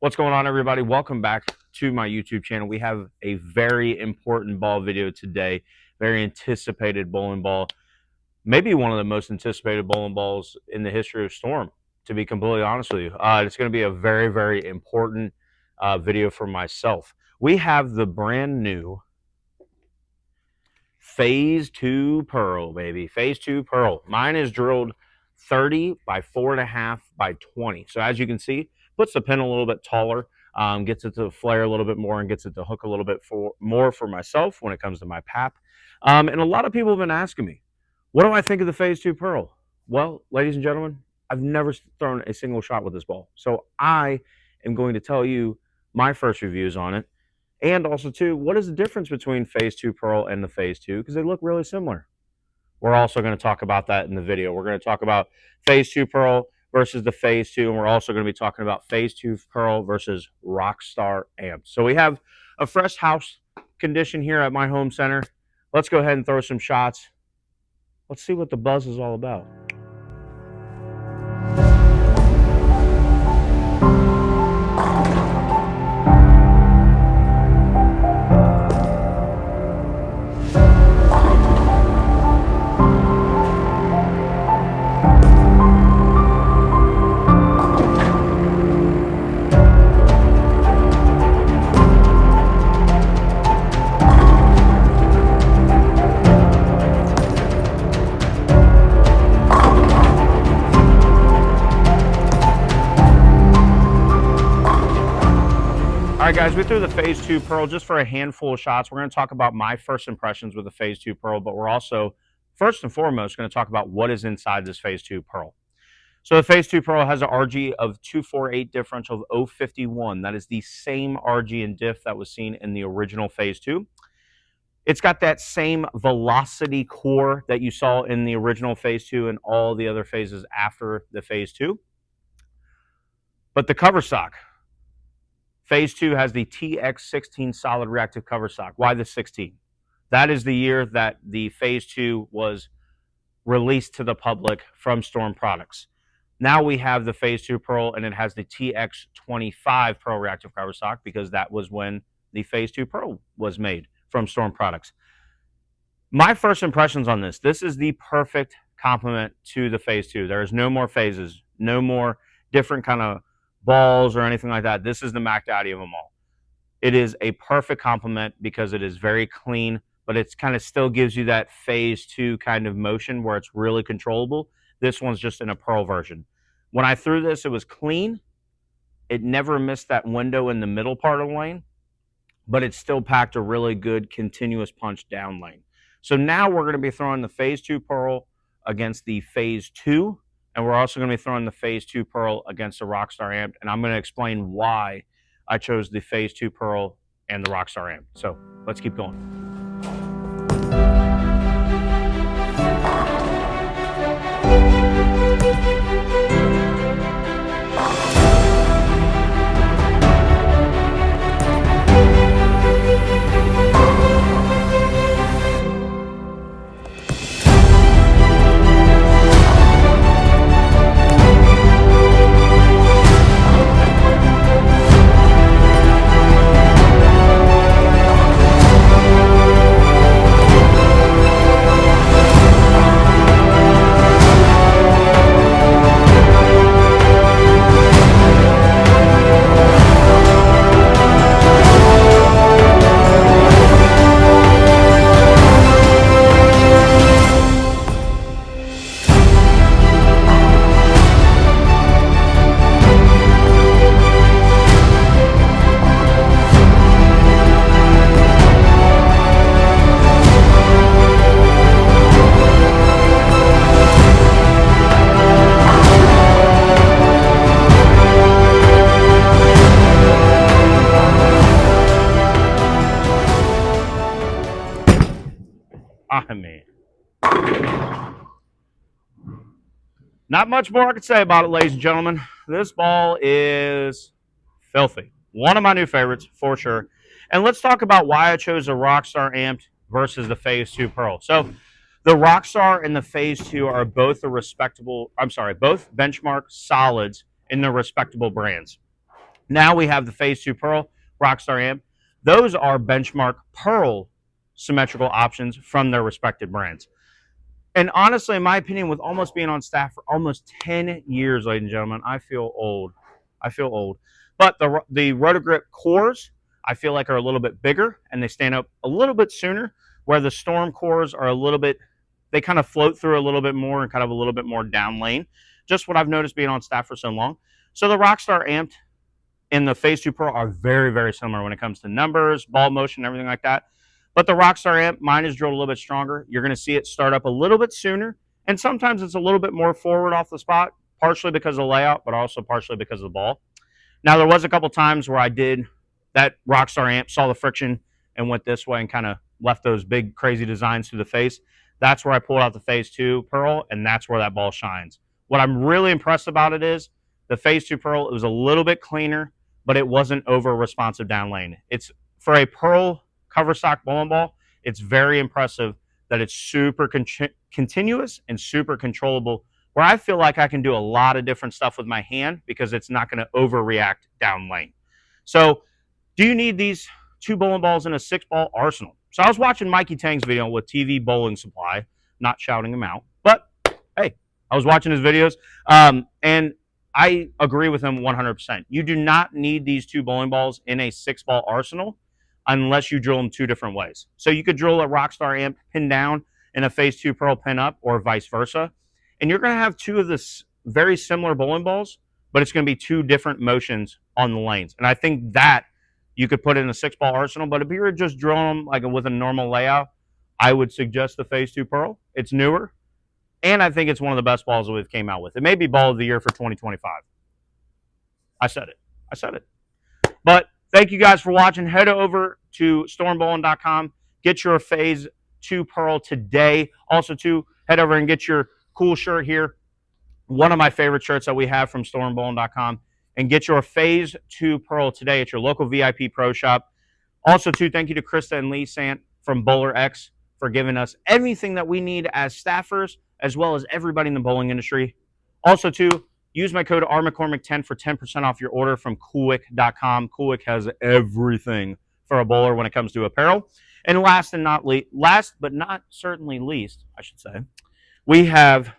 What's going on, everybody? Welcome back to my YouTube channel. We have a very important ball video today. Very anticipated bowling ball. Maybe one of the most anticipated bowling balls in the history of Storm, to be completely honest with you. It's going to be a very, very important video for myself. We have the brand new Phase 2 Pearl, baby. Phase 2 Pearl. Mine is drilled 30 by 4.5 by 20. So as you can see, puts the pin a little bit taller, gets it to flare a little bit more, and gets it to hook a little bit more for myself when it comes to my pap. And a lot of people have been asking me, what do I think of the Phase 2 Pearl? Well, ladies and gentlemen, I've never thrown a single shot with this ball. So I am going to tell you my first reviews on it. And also, too, what is the difference between Phase 2 Pearl and the Phase 2? Because they look really similar. We're also going to talk about that in the video. We're going to talk about Phase 2 Pearl versus the Phase 2, and we're also going to be talking about Phase 2 Pearl versus Rockstar amps. So we have a fresh house condition here at my home center. Let's go ahead and throw some shots. Let's see what the buzz is all about. All right, guys, we threw the Phase 2 Pearl just for a handful of shots. We're going to talk about my first impressions with the Phase 2 Pearl, but we're also, first and foremost, going to talk about what is inside this Phase 2 Pearl. So the Phase 2 Pearl has an RG of 248 differential of 051. That is the same RG and diff that was seen in the original Phase 2. It's got that same velocity core that you saw in the original Phase 2 and all the other phases after the Phase 2. But the cover stock, Phase 2 has the TX16 solid reactive cover stock. Why the 16? That is the year that the Phase 2 was released to the public from Storm Products. Now we have the Phase 2 Pearl, and it has the TX25 Pearl reactive cover stock because that was when the Phase 2 Pearl was made from Storm Products. My first impressions on this is the perfect complement to the Phase 2. There is no more phases, no more different kind of balls or anything like that. This is the Mac Daddy of them all. It is a perfect complement because it is very clean, but it's kind of still gives you that Phase 2 kind of motion where it's really controllable. This one's just in a Pearl version. When I threw this, it was clean. It never missed that window in the middle part of the lane, but it still packed a really good continuous punch down lane. So now we're going to be throwing the Phase 2 Pearl against the Phase 2. And we're also going to be throwing the Phase 2 Pearl against the Rockstar amp. And I'm going to explain why I chose the Phase 2 Pearl and the Rockstar amp. So let's keep going. I mean, not much more I could say about it, ladies and gentlemen. This ball is filthy. One of my new favorites, for sure. And let's talk about why I chose a Rockstar amp versus the Phase 2 Pearl. So the Rockstar and the Phase 2 are both both benchmark solids in their respectable brands. Now we have the Phase 2 Pearl Rockstar amp. Those are benchmark Pearl symmetrical options from their respective brands. And honestly, in my opinion, with almost being on staff for almost 10 years, ladies and gentlemen, I feel old. I feel old. But the Rotogrip cores, I feel like, are a little bit bigger and they stand up a little bit sooner, where the Storm cores are a little bit, they kind of float through a little bit more and kind of a little bit more down lane. Just what I've noticed being on staff for so long. So the Rockstar amp and the Phase 2 Pro are very, very similar when it comes to numbers, ball motion, everything like that. But the Rockstar amp, mine is drilled a little bit stronger. You're going to see it start up a little bit sooner, and sometimes it's a little bit more forward off the spot, partially because of the layout, but also partially because of the ball. Now, there was a couple times where I did that Rockstar amp, saw the friction, and went this way and kind of left those big, crazy designs through the face. That's where I pulled out the Phase 2 Pearl, and that's where that ball shines. What I'm really impressed about it is the Phase 2 Pearl, it was a little bit cleaner, but it wasn't over responsive down lane. It's for a Pearl Coverstock bowling ball, it's very impressive that it's super continuous and super controllable, where I feel like I can do a lot of different stuff with my hand because it's not going to overreact down lane. So do you need these 2 bowling balls in a 6-ball arsenal? So I was watching Mikey Tang's video with TV Bowling Supply, not shouting him out, but hey, I was watching his videos, and I agree with him 100%. You do not need these 2 bowling balls in a 6-ball arsenal unless you drill them 2 different ways. So you could drill a Rockstar amp pin down and a Phase 2 Pearl pin up, or vice versa. And you're going to have 2 of this very similar bowling balls, but it's going to be 2 different motions on the lanes. And I think that you could put in a 6-ball arsenal, but if you were just drilling them like with a normal layout, I would suggest the Phase 2 Pearl. It's newer, and I think it's one of the best balls that we've came out with. It may be ball of the year for 2025. I said it. I said it. But thank you guys for watching. Head over to stormbowling.com. Get your Phase 2 Pearl today. Also, too, head over and get your cool shirt here. One of my favorite shirts that we have from stormbowling.com. And get your Phase 2 Pearl today at your local VIP Pro Shop. Also, too, thank you to Krista and Lee Sant from Bowler X for giving us everything that we need as staffers, as well as everybody in the bowling industry. Also, too, use my code RMcCormick10 for 10% off your order from Coolwick.com. Coolwick has everything for a bowler when it comes to apparel. And last but not certainly least, I should say, we have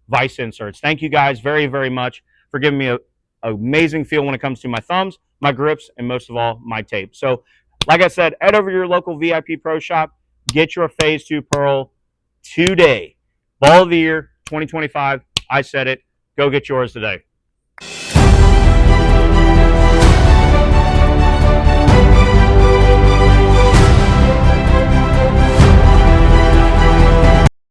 Vice inserts. Thank you guys very, very much for giving me an amazing feel when it comes to my thumbs, my grips, and most of all, my tape. So, like I said, head over to your local VIP Pro Shop. Get your Phase 2 Pearl today. Ball of the year 2025. I said it. Go get yours today.